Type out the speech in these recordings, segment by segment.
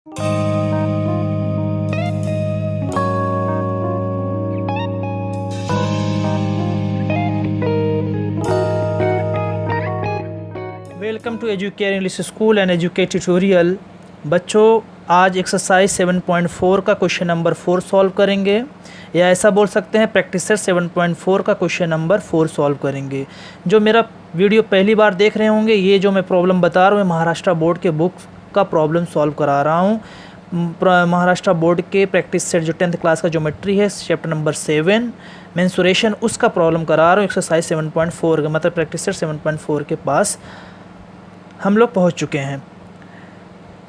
Welcome to Educare English school and Educate tutorial. बच्चों, आज exercise 7.4 का क्वेश्चन नंबर 4 सॉल्व करेंगे, या ऐसा बोल सकते हैं प्रैक्टिस सेट 7.4 का क्वेश्चन नंबर 4 सॉल्व करेंगे। जो मेरा वीडियो पहली बार देख रहे होंगे, ये जो मैं प्रॉब्लम बता रहा हूँ महाराष्ट्र बोर्ड के बुक का प्रॉब्लम सॉल्व करा रहा हूँ। महाराष्ट्र बोर्ड के प्रैक्टिस सेट जो 10th क्लास का ज्योमेट्री है, चैप्टर नंबर 7 मेंसुरेशन, उसका प्रॉब्लम करा रहा हूँ एक्सरसाइज 7.4 का, मतलब प्रैक्टिस सेट 7.4 के पास हम लोग पहुँच चुके हैं।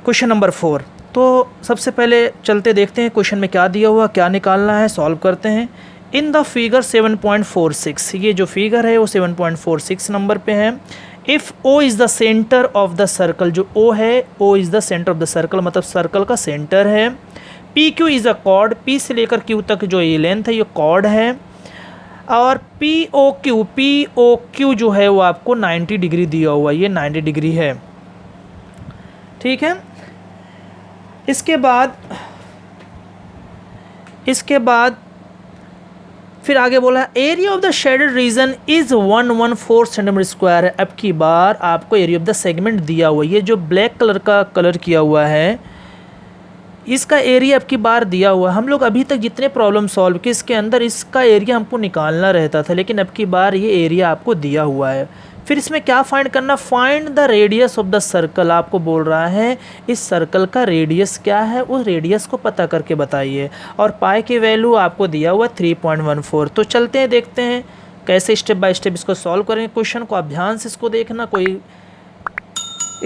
क्वेश्चन नंबर 4, तो सबसे पहले चलते देखते हैं क्वेश्चन में क्या दिया हुआ, क्या निकालना है, सॉल्व करते हैं। इन द फिगर 7.46, ये जो फिगर है वो 7.46 नंबर पे है। If O is the centre of the circle, जो O है O is the centre of the circle, मतलब सर्कल का सेंटर है। PQ is a cord, P से लेकर Q तक जो ये लेंथ है ये कॉर्ड है। और POQ जो है वो आपको 90 डिग्री दिया हुआ, ये 90 डिग्री है, ठीक है। इसके बाद फिर आगे बोला area of the shaded region is 114 centimetre square है। अब की बार आपको एरिया ऑफ द सेगमेंट दिया हुआ है, ये जो ब्लैक कलर का कलर किया हुआ है इसका एरिया अब की बार दिया हुआ है। हम लोग अभी तक जितने प्रॉब्लम सॉल्व किए इसके अंदर इसका एरिया हमको निकालना रहता था, लेकिन अब की बार ये एरिया आपको दिया हुआ है। फिर इसमें क्या फाइंड करना, find the radius of the circle, आपको बोल रहा है इस सर्कल का रेडियस क्या है, उस रेडियस को पता करके बताइए। और पाई की वैल्यू आपको दिया हुआ 3.14। तो चलते हैं देखते हैं कैसे स्टेप बाय स्टेप इसको सॉल्व करेंगे। क्वेश्चन को आप ध्यान से इसको देखना, कोई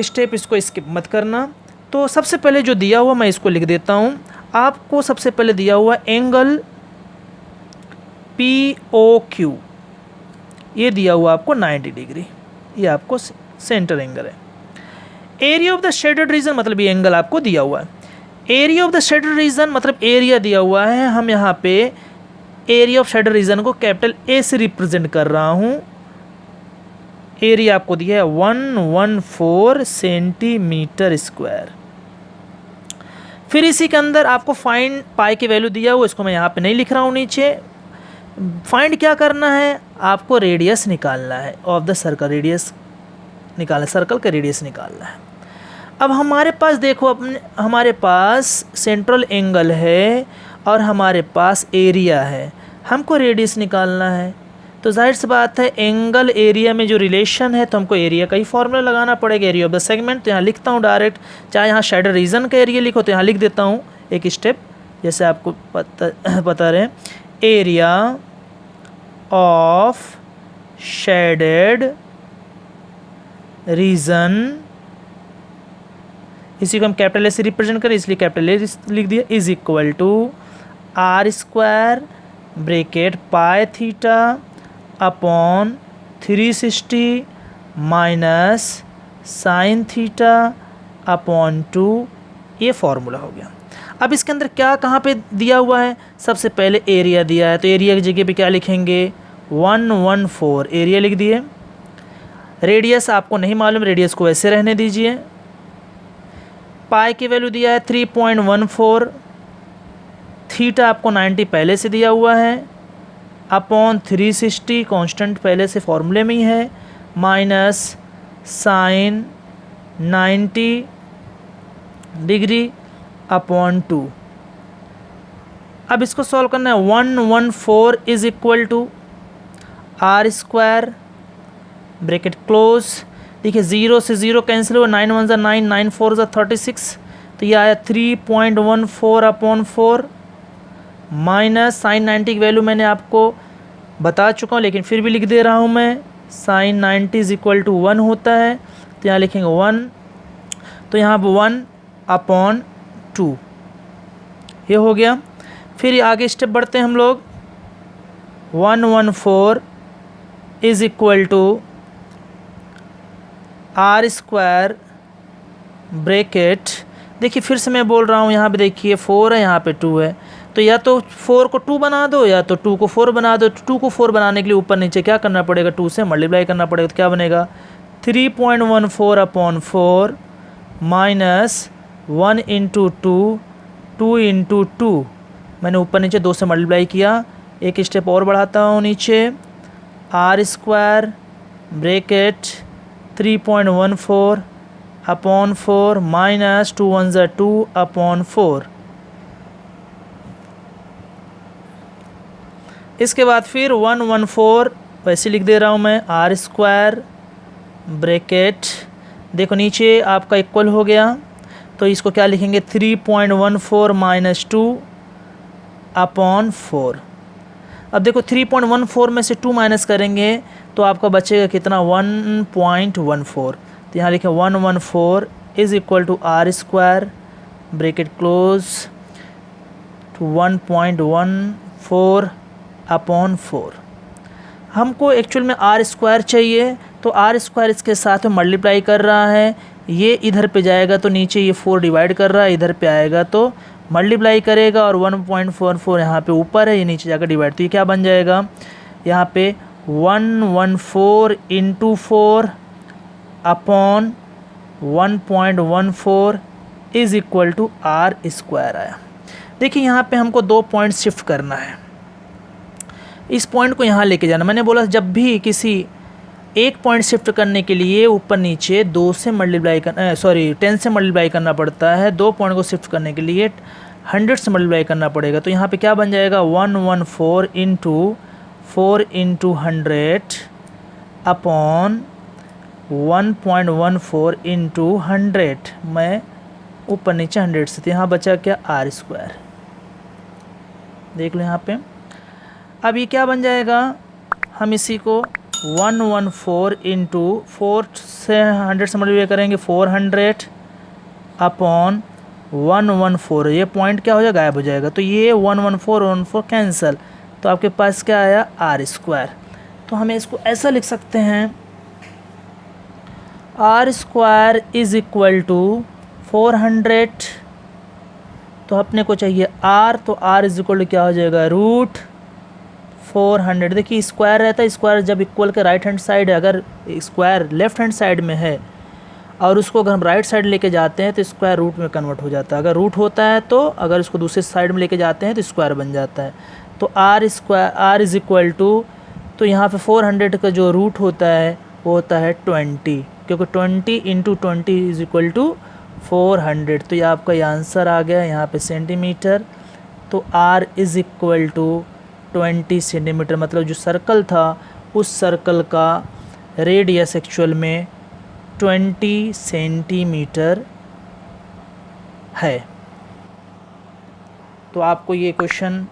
स्टेप इसको स्किप मत करना। तो सबसे पहले जो दिया हुआ मैं इसको लिख देता हूँ। आपको सबसे पहले दिया हुआ एंगल POQ, ये दिया हुआ आपको 90 डिग्री, ये आपको सेंटर एंगल है। Area of the shaded region, मतलब ये एंगल आपको दिया हुआ है। Area of the shaded region मतलब एरिया दिया हुआ है। हम यहाँ पे एरिया ऑफ शेडेड रीजन को कैपिटल A से रिप्रेजेंट कर रहा हूँ। एरिया आपको दिया है 114 सेंटीमीटर स्क्वायर। फिर इसी के अंदर आपको फाइंड पाई की वैल्यू दिया हुआ, इसको मैं यहाँ पे नहीं लिख रहा हूँ नीचे। फाइंड क्या करना है, आपको रेडियस निकालना है ऑफ द सर्कल, रेडियस निकालना, सर्कल का रेडियस निकालना है। अब हमारे पास देखो, हमारे पास सेंट्रल एंगल है और हमारे पास एरिया है, हमको रेडियस निकालना है। तो जाहिर सी बात है एंगल एरिया में जो रिलेशन है तो हमको एरिया का ही फॉर्मूला लगाना पड़ेगा, एरिया ऑफ द सेगमेंट। तो यहाँ लिखता हूँ डायरेक्ट, चाहे यहाँ शेडेड रीजन का एरिया लिखो तो यहाँ लिख देता हूँ एक स्टेप, जैसे आपको पता रहे। एरिया ऑफ शेडेड रीजन, इसी को हम कैपिटल ए से रिप्रेजेंट करें इसलिए कैपिटल ए लिख दिया, is equal to R² bracket pi theta upon 360 minus sine theta upon 2, ये फॉर्मूला हो गया। अब इसके अंदर क्या कहाँ पे दिया हुआ है, सबसे पहले एरिया दिया है, तो एरिया की जगह पे क्या लिखेंगे 114, एरिया लिख दिए। रेडियस आपको नहीं मालूम, रेडियस को ऐसे रहने दीजिए। पाई की वैल्यू दिया है 3.14, थीटा आपको 90 पहले से दिया हुआ है, अपॉन 360 कांस्टेंट पहले से फॉर्मूले में ही है, माइनस साइन 90 डिग्री अपॉन 2। अब इसको सॉल्व करना है। 114 is equal to R² bracket close. देखिए 0 से 0 कैंसिल हुआ, 9 1 9, 9 4 36, तो ये आया 3.14 अपॉन 4 माइनस साइन 90 की वैल्यू मैंने आपको बता चुका हूँ, लेकिन फिर भी लिख दे रहा हूँ मैं। साइन 90 इज इक्वल टू 1 होता है, तो यहाँ लिखेंगे 1, तो यहाँ पर 1 अपॉन 2, ये हो गया। फिर आगे स्टेप बढ़ते हैं हम लोग। 114 is equal to R² bracket, देखिए फिर से मैं बोल रहा हूँ, यहाँ पे देखिए 4 है, यहाँ पे 2 है, तो या तो 4 को 2 बना दो या तो 2 को 4 बना दो। 2 को 4 बनाने के लिए ऊपर नीचे क्या करना पड़ेगा, 2 से मल्टीप्लाई करना पड़ेगा, तो क्या बनेगा 3.14 अपॉन 4 माइनस 1 इंटू 2, 2 इंटू 2, मैंने ऊपर नीचे 2 से मल्टीप्लाई किया। एक स्टेप और बढ़ाता हूँ नीचे, R square bracket 3.14 upon 4 minus 2 1 ज़ा 2 अपॉन 4। इसके बाद फिर 114 वैसे लिख दे रहा हूँ मैं, आर स्क्वायर ब्रैकेट, देखो नीचे आपका इक्वल हो गया, तो इसको क्या लिखेंगे 3.14 माइनस 2 अपॉन 4। अब देखो 3.14 में से 2 माइनस करेंगे तो आपका बचेगा कितना 1.14। तो यहाँ लिखें 114 is equal to R square bracket close to 1.14 upon 4। हमको एक्चुअल में आर स्क्वायर चाहिए, तो आर स्क्वायर इसके साथ में मल्टीप्लाई कर रहा है, ये इधर पे जाएगा तो नीचे ये 4 डिवाइड कर रहा है, इधर पे आएगा तो मल्टीप्लाई करेगा, और 1.44 यहाँ पे ऊपर है, ये नीचे जाकर डिवाइड, तो ये क्या बन जाएगा यहाँ पे 114 into 4 upon 1.14 is equal to R square आया। देखिए यहाँ पे हमको 2 पॉइंट शिफ्ट करना है, इस पॉइंट को यहाँ लेके जाना। मैंने बोला जब भी किसी एक पॉइंट शिफ्ट करने के लिए ऊपर नीचे 2 से मल्टीप्लाई करना, 10 से मल्टीप्लाई करना पड़ता है। 2 पॉइंट को शिफ्ट करने के लिए 100 से मल्टीप्लाई करना पड़ेगा। तो यहाँ पे क्या बन जाएगा 114 इंटू 4 इंटू 100 अपॉन 1.14 इंटू 100, मैं ऊपर नीचे 100 से, तो यहाँ बचा क्या आर स्क्वायर। देख लो यहाँ पे, अब ये क्या बन जाएगा, हम इसी को 114 इंटू 4 से 100 से मल्टीप्लाई करेंगे 400 अपॉन 114, ये पॉइंट क्या हो जाएगा गायब हो जाएगा, तो ये 114 कैंसिल, तो आपके पास क्या आया आर स्क्वायर। तो हमें इसको ऐसा लिख सकते हैं R square is equal to 400, तो अपने को चाहिए आर, तो आर इज इक्वल टू क्या हो जाएगा रूट 400। देखिए स्क्वायर रहता है, स्क्वायर जब इक्वल के राइट हैंड साइड है, अगर स्क्वायर लेफ्ट हैंड साइड में है और उसको अगर हम राइट साइड लेके जाते हैं तो स्क्वायर रूट में कन्वर्ट हो जाता है। अगर रूट होता है तो अगर उसको दूसरे साइड में लेके जाते हैं तो स्क्वायर बन जाता है। तो R square R is equal to, तो यहाँ पे 400 का जो रूट होता है वो होता है 20, क्योंकि 20 इंटू 20 इज़ इक्वल टू 400। तो ये आपका ये आंसर आ गया यहाँ पे सेंटीमीटर। तो R is equal to 20 centimetre, मतलब जो सर्कल था उस सर्कल का रेडियस एक्चुअल में 20 सेंटीमीटर है। तो आपको ये क्वेश्चन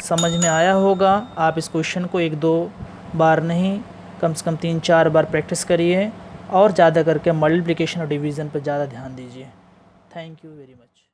समझ में आया होगा। आप इस क्वेश्चन को 1-2 बार नहीं, कम से कम 3-4 बार प्रैक्टिस करिए और ज़्यादा करके मल्टीप्लिकेशन और डिवीज़न पर ज़्यादा ध्यान दीजिए। Thank you very much.